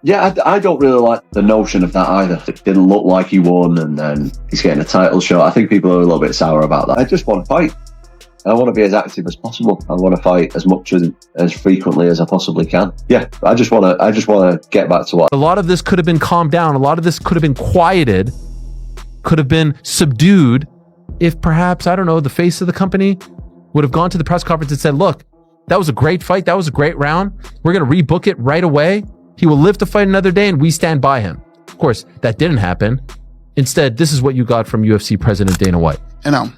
Yeah, I don't really like the notion of that either. It didn't look like he won, and then he's getting a title shot. I think people are a little bit sour about that. I just want to fight. I want to be as active as possible. I want to fight as much as frequently as I possibly can. Yeah, I just want to get back to what. A lot of this could have been calmed down. A lot of this could have been quieted, could have been subdued if perhaps, I don't know, the face of the company would have gone to the press conference and said, look, that was a great fight. That was a great round. We're going to rebook it right away. He will live to fight another day and we stand by him. Of course, that didn't happen. Instead, this is what you got from UFC President Dana White. You know,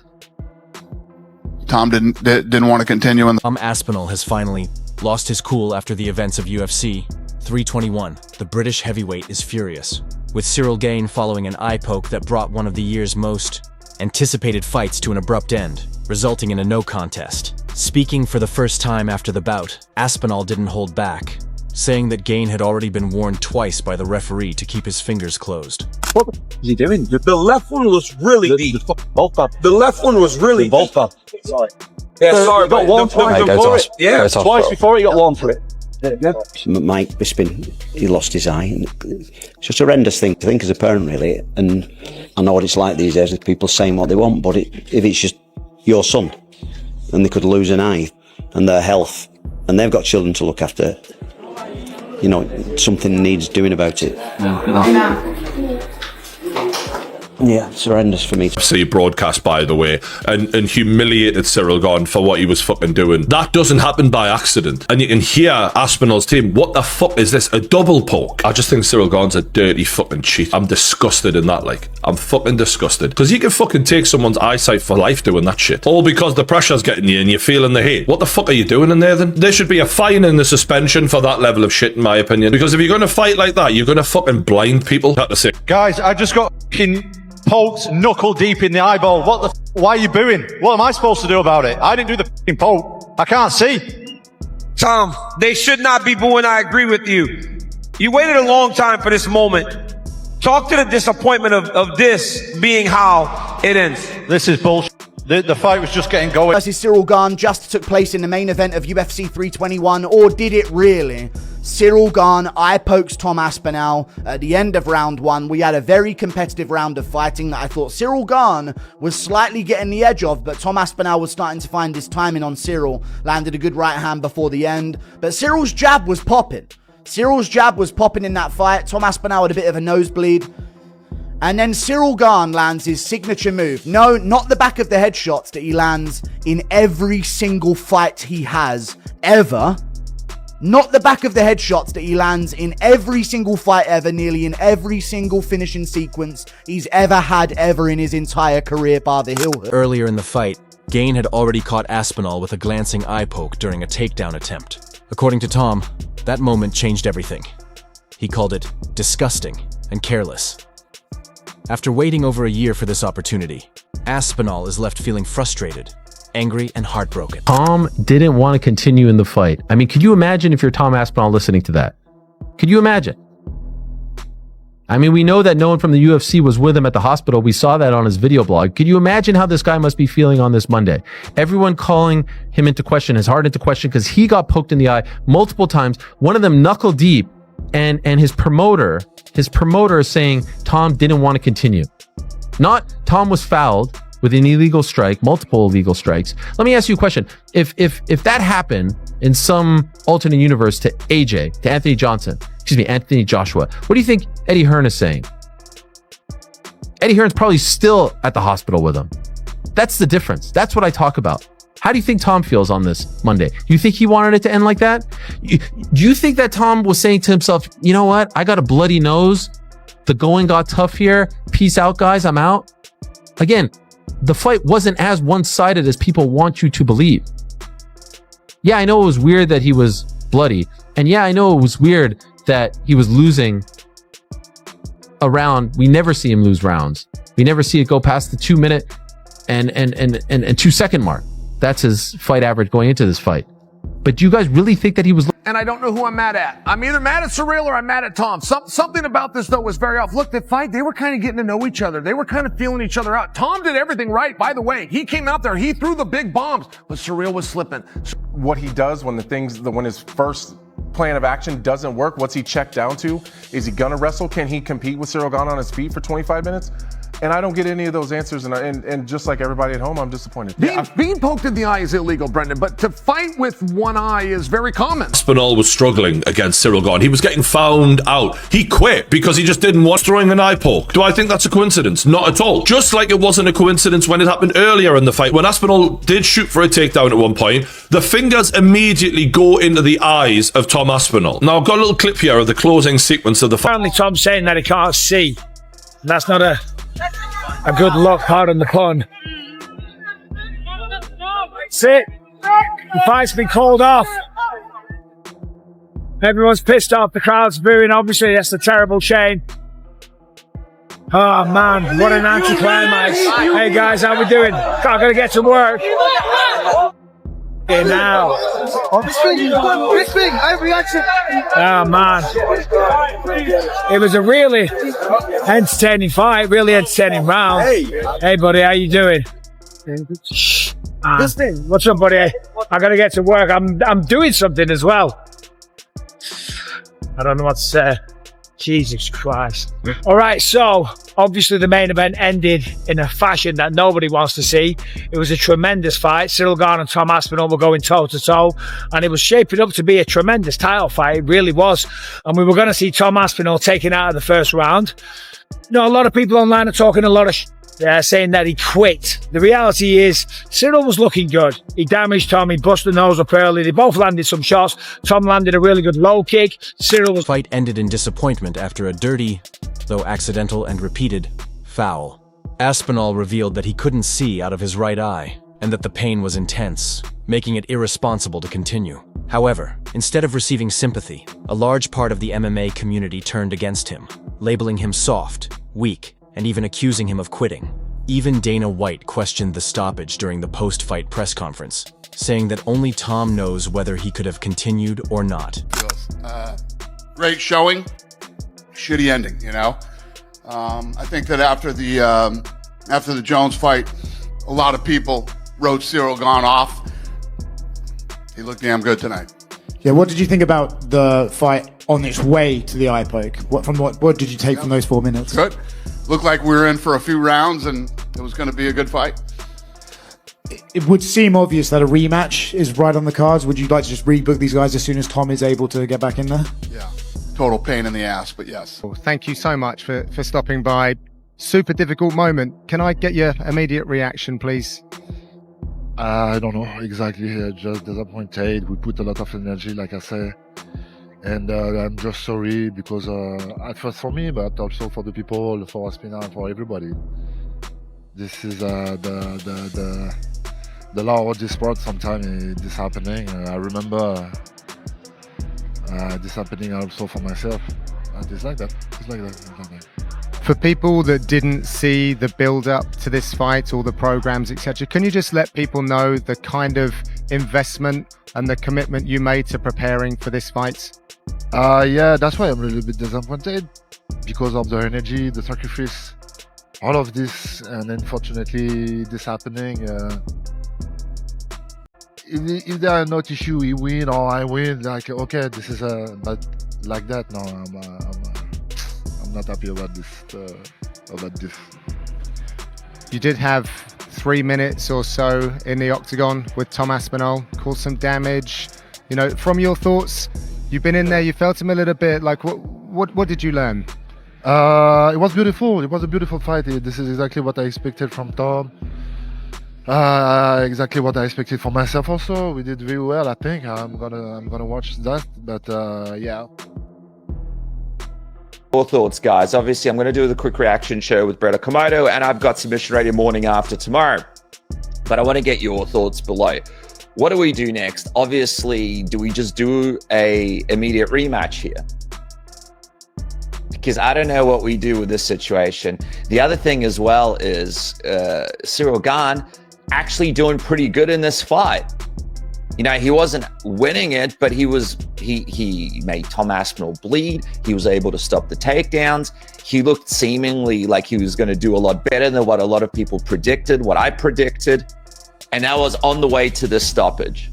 Tom didn't want to continue. Aspinall has finally lost his cool after the events of UFC 321. The British heavyweight is furious, with Ciryl Gane following an eye poke that brought one of the year's most anticipated fights to an abrupt end, resulting in a no contest. Speaking for the first time after the bout, Aspinall didn't hold back, saying that Gane had already been warned twice by the referee to keep his fingers closed. What is he doing? The left one was really deep. The left one was really deep. Sorry. Yeah, sorry, got one twice. Twice before he got one for it. Yeah. Mike Bisping, he lost his eye. It's just a horrendous thing to think as a parent, really. And I know what it's like these days with people saying what they want, but if it's just your son and they could lose an eye and their health and they've got children to look after, you know, something needs doing about it. Yeah, it's horrendous for me. See broadcast, by the way, and humiliated Ciryl Gane for what he was fucking doing. That doesn't happen by accident. And you can hear Aspinall's team, what the fuck is this? A double poke? I just think Ciryl Gane's a dirty fucking cheat. I'm disgusted in that, like. I'm fucking disgusted. Because you can fucking take someone's eyesight for life doing that shit. All because the pressure's getting you and you're feeling the hate. What the fuck are you doing in there then? There should be a fine and a suspension for that level of shit, in my opinion. Because if you're going to fight like that, you're going to fucking blind people. I have to say. Guys, I just got poked knuckle deep in the eyeball. What the why are you booing? What am I supposed to do about it? I didn't do the f***ing poke. I can't see. Tom, they should not be booing. I agree with you. You waited a long time for this moment. Talk to the disappointment of this being how it ends. This is bullshit. The fight was just getting going. Versus Ciryl Gane just took place in the main event of UFC 321, or did it really? Ciryl Gane eye pokes Tom Aspinall at the end of round one. We had a very competitive round of fighting that I thought Ciryl Gane was slightly getting the edge of, but Tom Aspinall was starting to find his timing on Ciryl. Landed a good right hand before the end, but Cyryl's jab was popping. Cyryl's jab was popping in that fight. Tom Aspinall had a bit of a nosebleed. And then Ciryl Gane lands his signature move. No, not the back of the head shots that he lands in every single fight he has ever. Not the back of the head shots that he lands in every single fight ever, nearly in every single finishing sequence he's ever had ever in his entire career, bar the heel hook. Earlier in the fight, Gane had already caught Aspinall with a glancing eye poke during a takedown attempt. According to Tom, that moment changed everything. He called it disgusting and careless. After waiting over a year for this opportunity, Aspinall is left feeling frustrated, angry, and heartbroken. Tom didn't want to continue in the fight. I mean, could you imagine if you're Tom Aspinall listening to that? Could you imagine? I mean, we know that no one from the UFC was with him at the hospital. We saw that on his video blog. Could you imagine how this guy must be feeling on this Monday? Everyone calling him into question, his heart into question, because he got poked in the eye multiple times, one of them knuckle deep, and his promoter is saying Tom didn't want to continue. Not Tom was fouled with an illegal strike, multiple illegal strikes. Let me ask you a question. If that happened in some alternate universe to AJ, to Anthony Joshua, what do you think Eddie Hearn is saying? Eddie Hearn's probably still at the hospital with him. That's the difference. That's what I talk about. How do you think Tom feels on this Monday? Do you think he wanted it to end like that? Do you think that Tom was saying to himself, you know what? I got a bloody nose. The going got tough here. Peace out, guys. I'm out. Again, the fight wasn't as one-sided as people want you to believe. Yeah, I know it was weird that he was bloody. And yeah, I know it was weird that he was losing a round. We never see him lose rounds. We never see it go past the 2 minute and 2 second mark. That's his fight average going into this fight. But do you guys really think that he was... And I don't know who I'm mad at. I'm either mad at Ciryl or I'm mad at Tom. Something about this, though, was very off. Look, the fight, they were kind of getting to know each other. They were kind of feeling each other out. Tom did everything right, by the way. He came out there, he threw the big bombs, but Ciryl was slipping. What he does when his first plan of action doesn't work, what's he checked down to? Is he gonna wrestle? Can he compete with Ciryl Gane on his feet for 25 minutes? And I don't get any of those answers, and just like everybody at home, I'm disappointed. Being poked in the eye is illegal, Brendan, but to fight with one eye is very common. Aspinall was struggling against Ciryl Gane. He was getting found out. He quit because he just didn't want throwing an eye poke. Do I think that's a coincidence? Not at all. Just like it wasn't a coincidence when it happened earlier in the fight. When Aspinall did shoot for a takedown at one point, the fingers immediately go into the eyes of Tom Aspinall. Now, I've got a little clip here of the closing sequence of the fight. Apparently Tom's saying that he can't see. That's not a good look, pardon the pun. That's it. The fight's been called off. Everyone's pissed off. The crowd's booing. Obviously, that's a terrible shame. Oh, man. What an anticlimax. Hey, guys, how we doing? I gotta get to work. Okay, now. This thing, I reaction. Oh, man. It was a really entertaining fight, really entertaining round. Hey, buddy, how you doing? This thing. What's up, buddy? I gotta get to work. I'm doing something as well. I don't know what to say. Jesus Christ. All right, so obviously the main event ended in a fashion that nobody wants to see. It was a tremendous fight. Ciryl Gane and Tom Aspinall were going toe-to-toe, and it was shaping up to be a tremendous title fight. It really was. And we were going to see Tom Aspinall taken out of the first round. You know, a lot of people online are talking a lot of saying that he quit. The reality is, Ciryl was looking good. He damaged Tom, he busted the nose up early. They both landed some shots. Tom landed a really good low kick. Ciryl was... Fight ended in disappointment after a dirty, though accidental and repeated, foul. Aspinall revealed that he couldn't see out of his right eye, and that the pain was intense, making it irresponsible to continue. However, instead of receiving sympathy, a large part of the MMA community turned against him, labeling him soft, weak, and even accusing him of quitting. Even Dana White questioned the stoppage during the post-fight press conference, saying that only Tom knows whether he could have continued or not. Great showing, shitty ending, you know? I think that after the Jones fight, a lot of people wrote Ciryl Gane off. He looked damn good tonight. Yeah, what did you think about the fight on its way to the eye poke? What did you take from those 4 minutes? Good. Looked like we were in for a few rounds and it was going to be a good fight. It would seem obvious that a rematch is right on the cards. Would you like to just rebook these guys as soon as Tom is able to get back in there? Yeah, total pain in the ass, but yes. Well, thank you so much for stopping by. Super difficult moment. Can I get your immediate reaction, please? I don't know exactly. Just disappointed. We put a lot of energy, like I say. And I'm just sorry because at first for me, but also for the people, for Aspinall, for everybody. This is the law of this sport. Sometimes this happening. I remember this happening also for myself. It's like that. It's like that. For people that didn't see the build-up to this fight, all the programs, etc., can you just let people know the kind of investment and the commitment you made to preparing for this fight? Yeah, that's why I'm a little bit disappointed because of the energy, the sacrifice, all of this, and unfortunately this happening. If there are not issue, we win or I win, like okay, this is but like that. No, I'm not happy about this. You did have 3 minutes or so in the octagon with Tom Aspinall, caused some damage. You know, from your thoughts, you've been in there, you felt him a little bit. Like, what did you learn? It was beautiful. It was a beautiful fight. This is exactly what I expected from Tom. Exactly what I expected for myself. Also, we did very well. I think I'm gonna watch that. But yeah. Your thoughts, guys. Obviously, I'm going to do the quick reaction show with Brett Okamoto, and I've got submission ready morning after tomorrow. But I want to get your thoughts below. What do we do next? Obviously, do we just do a immediate rematch here? Because I don't know what we do with this situation. The other thing as well is Ciryl Gane actually doing pretty good in this fight. You know, he wasn't winning it, but he made Tom Aspinall bleed. He was able to stop the takedowns. He looked seemingly like he was going to do a lot better than what a lot of people predicted, what I predicted. And that was on the way to this stoppage.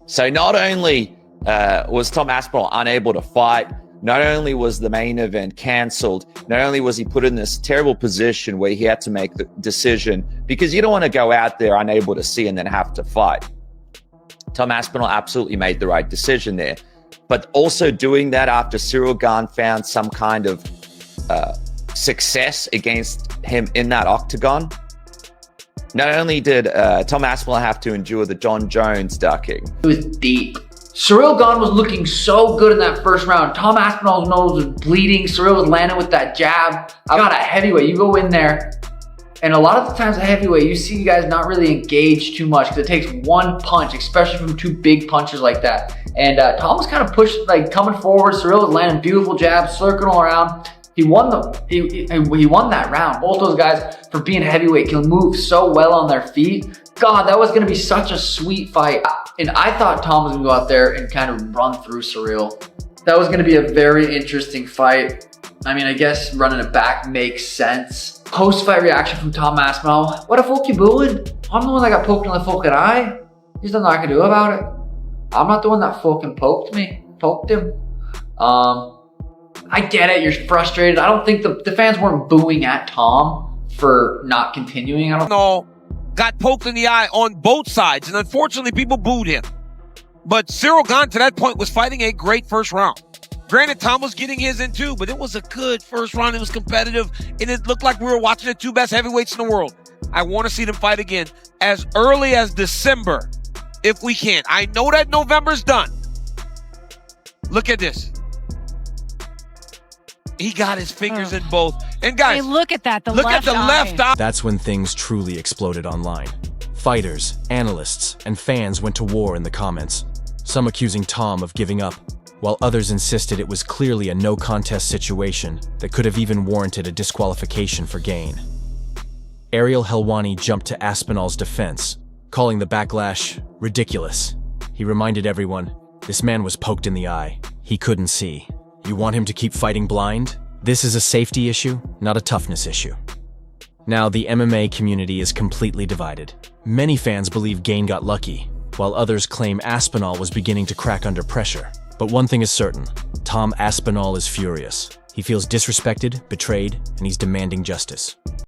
So not only was Tom Aspinall unable to fight. Not only was the main event cancelled, not only was he put in this terrible position where he had to make the decision, because you don't want to go out there unable to see and then have to fight. Tom Aspinall absolutely made the right decision there. But also doing that after Ciryl Gane found some kind of success against him in that octagon. Not only did Tom Aspinall have to endure the John Jones ducking. It was deep. Ciryl Gane was looking so good in that first round. Tom Aspinall's nose was bleeding. Ciryl was landing with that jab. I got a heavyweight. You go in there, and a lot of the times at heavyweight, you see guys not really engage too much because it takes one punch, especially from two big punches like that. And Tom was kind of pushed, like coming forward. Ciryl was landing beautiful jabs, circling around. He won that round. Both those guys, for being heavyweight, can move so well on their feet. God, that was going to be such a sweet fight. And I thought Tom was going to go out there and kind of run through Ciryl. That was going to be a very interesting fight. I mean, I guess running it back makes sense. Post-fight reaction from Tom Aspinall. What the fuck you booing? I'm the one that got poked in the fucking eye. There's nothing I can do about it. I'm not the one that fucking poked him. I get it, you're frustrated. I don't think the fans weren't booing at Tom for not continuing. I don't know. Got poked in the eye on both sides, and unfortunately people booed him. But Ciryl Gane to that point was fighting a great first round. Granted, Tom was getting his in too, but it was a good first round. It was competitive, and it looked like we were watching the two best heavyweights in the world. I want to see them fight again as early as December, if we can. I know that November's done. Look at this. He got his fingers in both. And guys, hey, look at that. Look at the left eye. That's when things truly exploded online. Fighters, analysts, and fans went to war in the comments, some accusing Tom of giving up, while others insisted it was clearly a no-contest situation that could have even warranted a disqualification for Gane. Ariel Helwani jumped to Aspinall's defense, calling the backlash ridiculous. He reminded everyone, this man was poked in the eye. He couldn't see. You want him to keep fighting blind? This is a safety issue, not a toughness issue. Now, the MMA community is completely divided. Many fans believe Gane got lucky, while others claim Aspinall was beginning to crack under pressure. But one thing is certain, Tom Aspinall is furious. He feels disrespected, betrayed, and he's demanding justice.